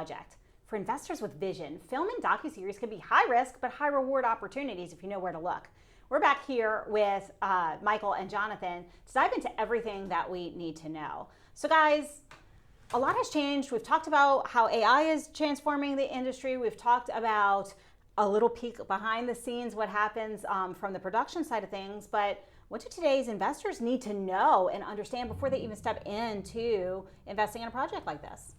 project. For investors with vision, film and docuseries can be high risk but high reward opportunities if you know where to look. We're back here with Michael and Jonathan to dive into everything that we need to know. So guys, a lot has changed. We've talked about how AI is transforming the industry. We've talked about a little peek behind the scenes, what happens from the production side of things, but what do today's investors need to know and understand before they even step into investing in a project like this?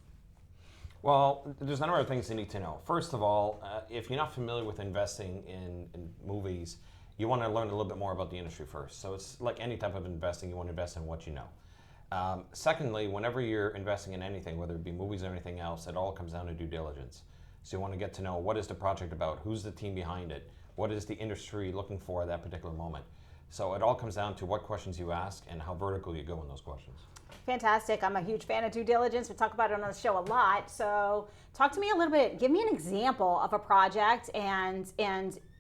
Well, there's a number of things you need to know. First of all, if you're not familiar with investing in movies, you want to learn a little bit more about the industry first. So it's like any type of investing, you want to invest in what you know. Secondly, whenever you're investing in anything, whether it be movies or anything else, it all comes down to due diligence. So you want to get to know what is the project about, who's the team behind it, what is the industry looking for at that particular moment. So it all comes down to what questions you ask and how vertical you go in those questions. Fantastic. I'm a huge fan of due diligence. We talk about it on the show a lot. So talk to me a little bit, give me an example of a project and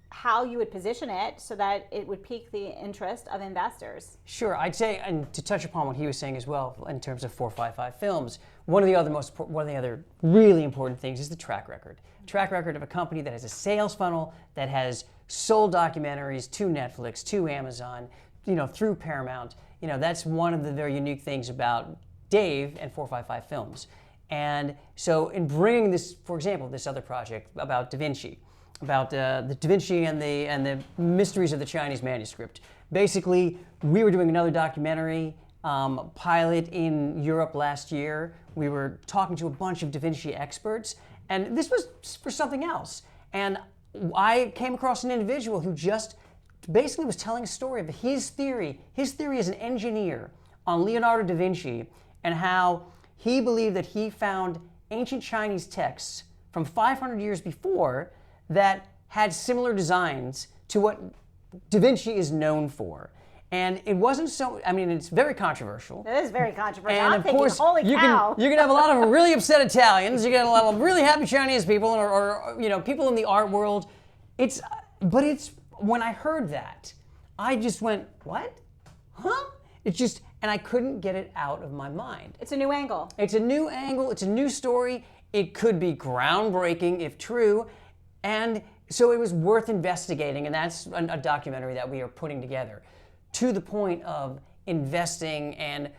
how you would position it so that it would pique the interest of investors. Sure, I'd say, and to touch upon what he was saying as well, in terms of 455 Films, one of the other really important things is the track record. Track record of a company that has a sales funnel, that has sold documentaries to Netflix, to Amazon, through Paramount. That's one of the very unique things about Dave and 455 Films. And so in bringing this, for example, this other project about Da Vinci, about the Da Vinci and the mysteries of the Chinese manuscript. Basically, we were doing another documentary pilot in Europe last year. We were talking to a bunch of Da Vinci experts, and this was for something else. And I came across an individual who just basically was telling a story of his theory. His theory as an engineer on Leonardo da Vinci and how he believed that he found ancient Chinese texts from 500 years before that had similar designs to what Da Vinci is known for. And it wasn't so, it's very controversial. It is very controversial. And I'm of thinking, course, holy cow. you can have a lot of really upset Italians, you get a lot of really happy Chinese people, or people in the art world. But when I heard that, I just went, what? Huh? And I couldn't get it out of my mind. It's a new angle. It's a new angle, it's a new story. It could be groundbreaking if true. And so it was worth investigating, and that's a documentary that we are putting together to the point of investing. And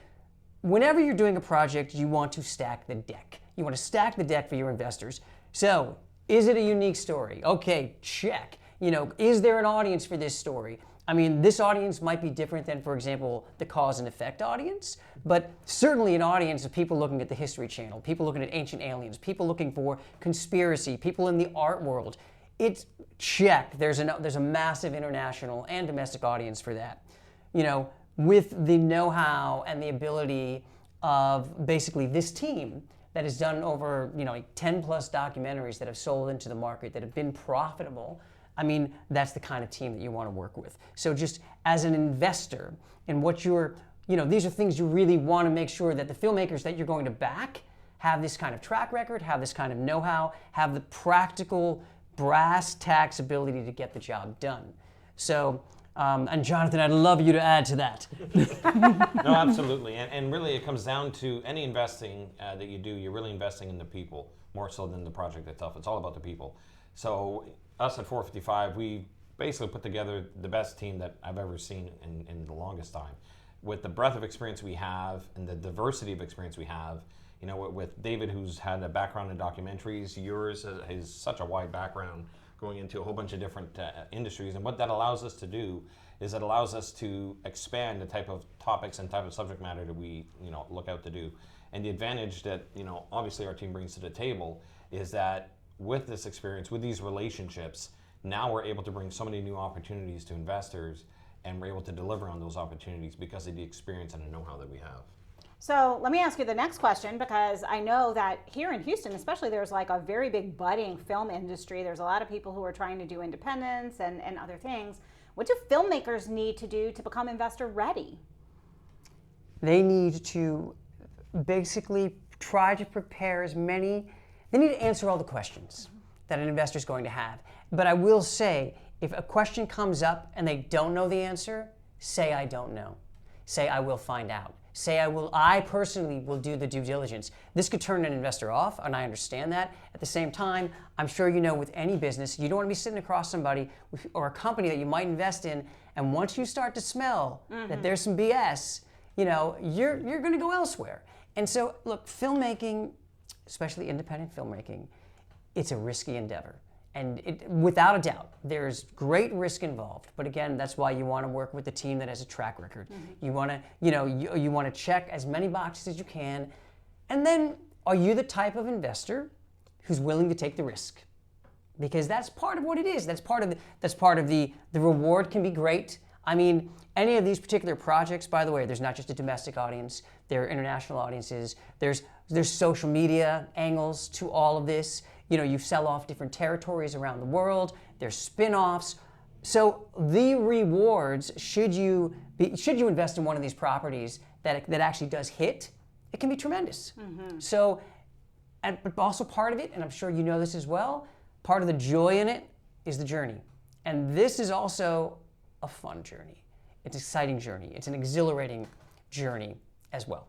whenever you're doing a project, you want to stack the deck. You want to stack the deck for your investors. So, is it a unique story? Okay, check. Is there an audience for this story? This audience might be different than, for example, the cause and effect audience, but certainly an audience of people looking at the History Channel, people looking at Ancient Aliens, people looking for conspiracy, people in the art world. It's check. There's a massive international and domestic audience for that. With the know-how and the ability of basically this team that has done over 10 plus documentaries that have sold into the market, that have been profitable. That's the kind of team that you want to work with. So just as an investor in what these are things you really want to make sure that the filmmakers that you're going to back have this kind of track record, have this kind of know-how, have the practical brass tacks ability to get the job done. So, and Jonathan, I'd love you to add to that. No, absolutely. And really it comes down to any investing that you do, you're really investing in the people more so than the project itself. It's all about the people. So us at 455, we basically put together the best team that I've ever seen in the longest time. With the breadth of experience we have and the diversity of experience we have, with David, who's had a background in documentaries, yours is such a wide background going into a whole bunch of different industries. And what that allows us to do is it allows us to expand the type of topics and type of subject matter that we look out to do. And the advantage that obviously our team brings to the table is that with this experience, with these relationships, now we're able to bring so many new opportunities to investors, and we're able to deliver on those opportunities because of the experience and the know-how that we have. So let me ask you the next question, because I know that here in Houston especially, there's like a very big budding film industry. There's a lot of people who are trying to do independence and other things. What do filmmakers need to do to become investor ready? They need to basically try to prepare they need to answer all the questions that an investor is going to have. But I will say, if a question comes up and they don't know the answer, say I don't know. Say I will find out. Say I personally will do the due diligence. This could turn an investor off, and I understand that. At the same time, I'm sure you know with any business, you don't want to be sitting across somebody or a company that you might invest in, and once you start to smell that there's some BS, you're going to go elsewhere. And so, look, filmmaking, especially independent filmmaking, it's a risky endeavor. And without a doubt, there's great risk involved. But again, that's why you want to work with a team that has a track record. You want to, you want to check as many boxes as you can. And then, are you the type of investor who's willing to take the risk? Because that's part of what it is. That's part of the reward can be great. I mean, any of these particular projects, by the way, there's not just a domestic audience. There are international audiences. There's social media angles to all of this. You sell off different territories around the world. There's spin-offs. So the rewards, should you invest in one of these properties that actually does hit, it can be tremendous. So, but also part of it, and I'm sure you know this as well, part of the joy in it is the journey. And this is also a fun journey. It's an exciting journey. It's an exhilarating journey as well.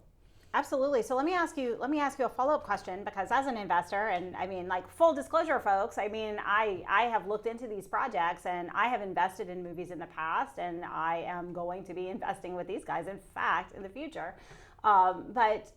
Absolutely. So let me ask you a follow-up question, because as an investor, and I mean, like, full disclosure, folks, I mean, I have looked into these projects and I have invested in movies in the past, and I am going to be investing with these guys, in fact, in the future. But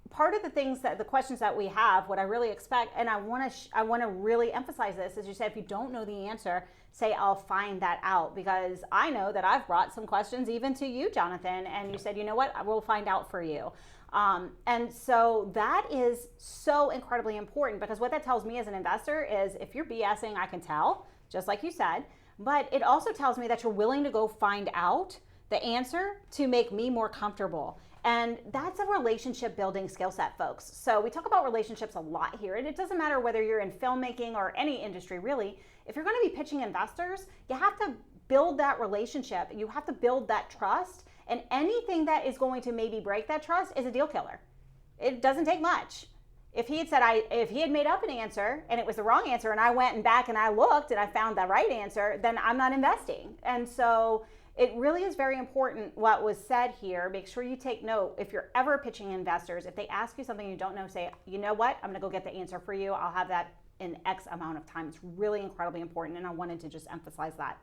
part of the questions that we have, what I really expect, and I want to really emphasize this, is you said if you don't know the answer, say I'll find that out, because I know that I've brought some questions even to you, Jonathan, and you said, you know what, I will find out for you. And so that is so incredibly important, because what that tells me as an investor is if you're BSing, I can tell, just like you said, but it also tells me that you're willing to go find out the answer to make me more comfortable. And that's a relationship building skill set, folks. So we talk about relationships a lot here, and it doesn't matter whether you're in filmmaking or any industry, really. If you're going to be pitching investors, you have to build that relationship. You have to build that trust. And anything that is going to maybe break that trust is a deal killer. It doesn't take much. If he had made up an answer and it was the wrong answer, and I went back and I looked and I found the right answer, then I'm not investing. And so it really is very important what was said here. Make sure you take note. If you're ever pitching investors, if they ask you something you don't know, say, you know what, I'm going to go get the answer for you. I'll have that in X amount of time. It's really incredibly important, and I wanted to just emphasize that.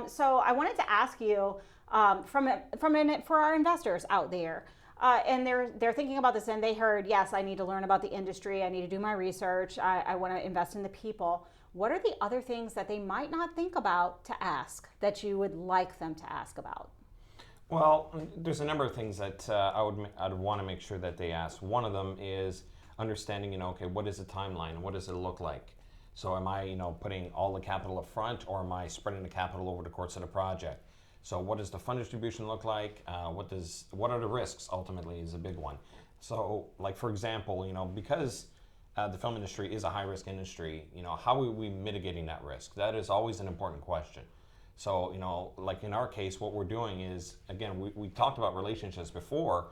So I wanted to ask you, for our investors out there, and they're thinking about this, and they heard, yes, I need to learn about the industry, I need to do my research, I want to invest in the people. What are the other things that they might not think about to ask that you would like them to ask about? Well, there's a number of things that I'd want to make sure that they ask. One of them is understanding, okay, what is the timeline? What does it look like? So am I, putting all the capital up front, or am I spreading the capital over the course of the project? So what does the fund distribution look like? What are the risks, ultimately, is a big one. So, like, for example, because the film industry is a high-risk industry, how are we mitigating that risk? That is always an important question. So, like in our case, what we're doing is, again, we talked about relationships before.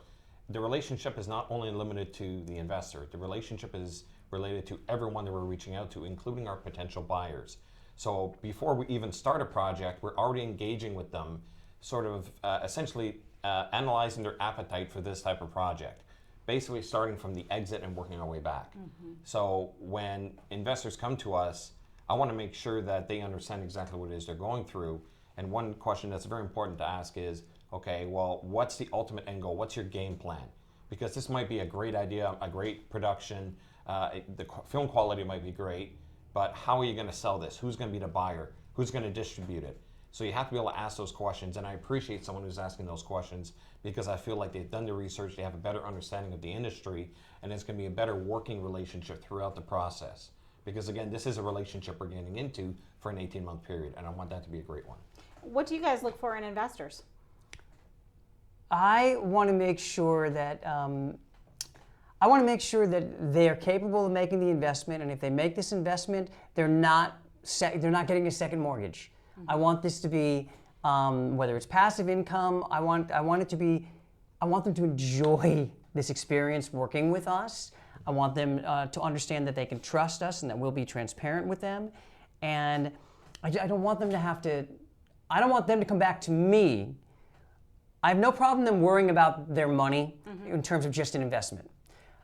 The relationship is not only limited to the investor. The relationship is related to everyone that we're reaching out to, including our potential buyers. So before we even start a project, we're already engaging with them, sort of essentially analyzing their appetite for this type of project, basically starting from the exit and working our way back. So when investors come to us, I want to make sure that they understand exactly what it is they're going through. And one question that's very important to ask is, okay, well, what's the ultimate end goal? What's your game plan? Because this might be a great idea, a great production, the film quality might be great, but how are you going to sell this? Who's going to be the buyer? Who's going to distribute it? So you have to be able to ask those questions, and I appreciate someone who's asking those questions, because I feel like they've done the research, they have a better understanding of the industry, and it's going to be a better working relationship throughout the process. Because again, this is a relationship we're getting into for an 18-month period, and I want that to be a great one. What do you guys look for in investors? I want to make sure that they are capable of making the investment, and if they make this investment, they're not getting a second mortgage. I want this to be, whether it's passive income, I want them to enjoy this experience working with us. I want them to understand that they can trust us and that we'll be transparent with them. And I don't want them to come back to me I have no problem them worrying about their money in terms of just an investment.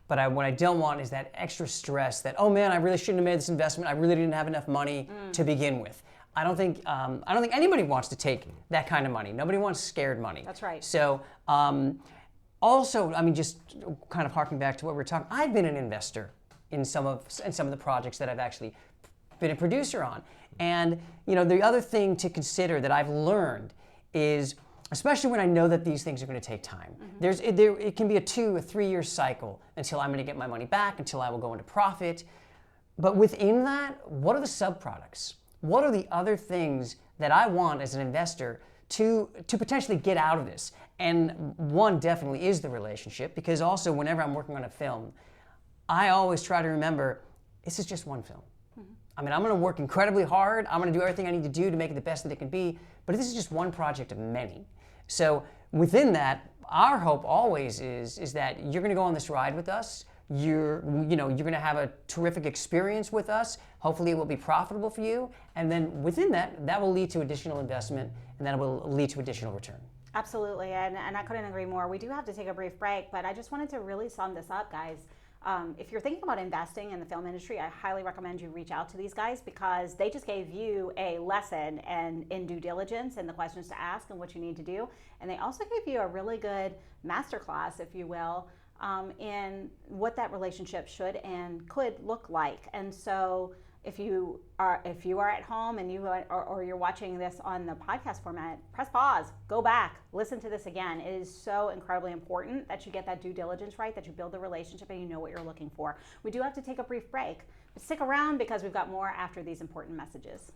But what I don't want is that extra stress that, oh man, I really shouldn't have made this investment. I really didn't have enough money to begin with. I don't think anybody wants to take that kind of money. Nobody wants scared money. That's right. So also, I mean, just kind of harking back to what we were talking, I've been an investor in some of the projects that I've actually been a producer on. And the other thing to consider that I've learned is, especially when I know that these things are going to take time. It can be a 2 or 3 year cycle until I'm going to get my money back, until I will go into profit. But within that, what are the subproducts? What are the other things that I want as an investor to potentially get out of this? And one definitely is the relationship, because also whenever I'm working on a film, I always try to remember, this is just one film. I mean, I'm going to work incredibly hard. I'm going to do everything I need to do to make it the best that it can be. But this is just one project of many. So within that, our hope always is that you're going to go on this ride with us. You're going to have a terrific experience with us. Hopefully, it will be profitable for you. And then within that will lead to additional investment, and that will lead to additional return. Absolutely, and I couldn't agree more. We do have to take a brief break, but I just wanted to really sum this up, guys. If you're thinking about investing in the film industry, I highly recommend you reach out to these guys, because they just gave you a lesson in due diligence and the questions to ask and what you need to do. And they also gave you a really good masterclass, if you will, in what that relationship should and could look like. And so if you are at home and or you're watching this on the podcast format, press pause, go back, listen to this again. It is so incredibly important that you get that due diligence right, that you build the relationship and you know what you're looking for. We do have to take a brief break, but stick around because we've got more after these important messages.